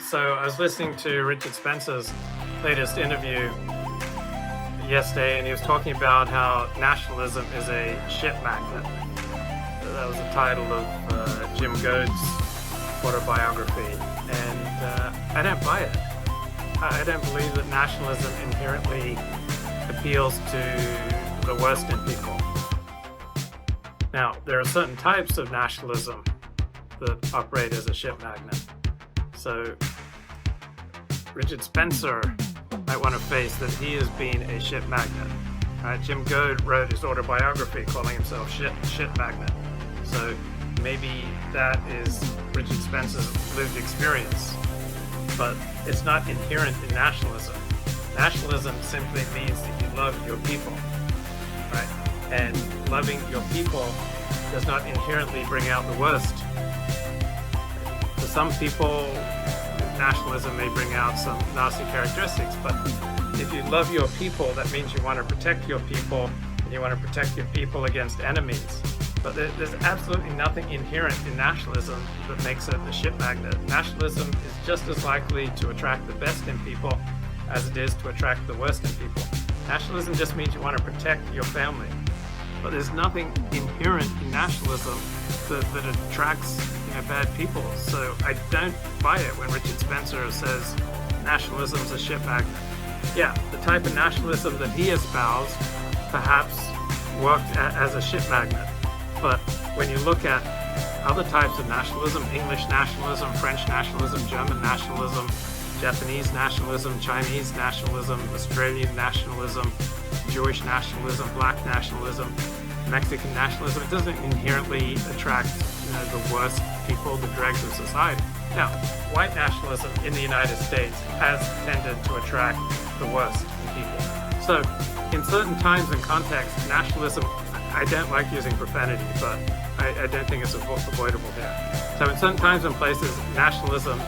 So I was listening to Richard Spencer's latest interview yesterday, and he was talking about how nationalism is a shit magnet. That was the title of Jim Goad's autobiography, and I don't buy it. I don't believe that nationalism inherently appeals to the worst in people. Now, there are certain types of nationalism that operate as a shit magnet. So Richard Spencer might want to face that he has been a shit magnet. Jim Goad wrote his autobiography calling himself shit magnet. So maybe that is Richard Spencer's lived experience, but it's not inherent in nationalism. Nationalism simply means that you love your people, right? And loving your people does not inherently bring out the worst. For some people, nationalism may bring out some nasty characteristics, but if you love your people, that means you want to protect your people, and you want to protect your people against enemies. But there's absolutely nothing inherent in nationalism that makes it a shit magnet. Nationalism is just as likely to attract the best in people as it is to attract the worst in people. Nationalism just means you want to protect your family. But there's nothing inherent in nationalism that attracts bad people. So I don't buy it when Richard Spencer says nationalism is a shit magnet. Yeah, the type of nationalism that he espoused perhaps worked as a shit magnet. But when you look at other types of nationalism, English nationalism, French nationalism, German nationalism, Japanese nationalism, Chinese nationalism, Australian nationalism, Jewish nationalism, black nationalism, Mexican nationalism, it doesn't inherently attract the worst people, the dregs of society. Now, white nationalism in the United States has tended to attract the worst in people. So in certain times and contexts, nationalism, I don't like using profanity, but I don't think it's avoidable here. So in certain times and places, nationalism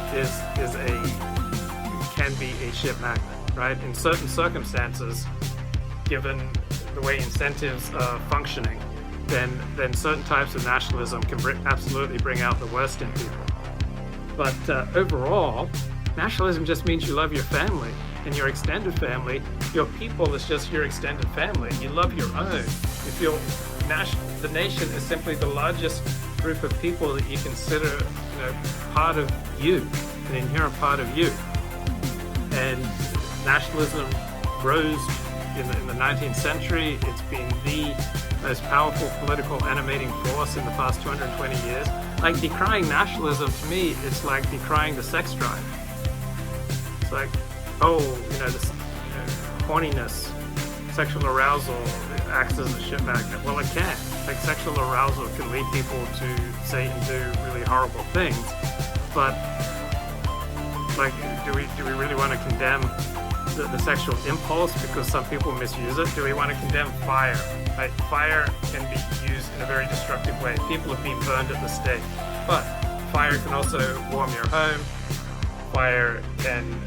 can be a shit magnet, right? In certain circumstances, given the way incentives are functioning, then certain types of nationalism can absolutely bring out the worst in people. But overall, nationalism just means you love your family and your extended family. Your people is just your extended family. You love your own. If the nation is simply the largest group of people that you consider part of you, an inherent part of you. And nationalism rose in the 19th century. It's been the most powerful political animating force in the past 220 years. Like, decrying nationalism, to me, it's like decrying the sex drive. It's like, this horniness, sexual arousal acts as a shit magnet. Well, it can. Like, sexual arousal can lead people to say and do really horrible things. But, do we really want to condemn the sexual impulse because some people misuse it? Do we want to condemn fire? Right? Fire can be used in a very destructive way. People have been burned at the stake. But fire can also warm your home. Fire can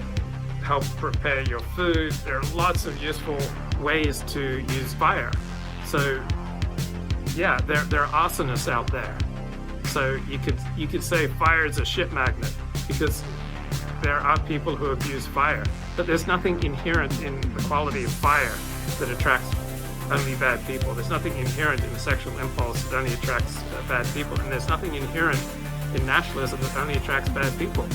help prepare your food. There are lots of useful ways to use fire. So yeah, there are arsonists out there. So you could say fire is a shit magnet because there are people who abuse fire. But there's nothing inherent in the quality of fire that attracts only bad people. There's nothing inherent in the sexual impulse that only attracts bad people. And there's nothing inherent in nationalism that only attracts bad people.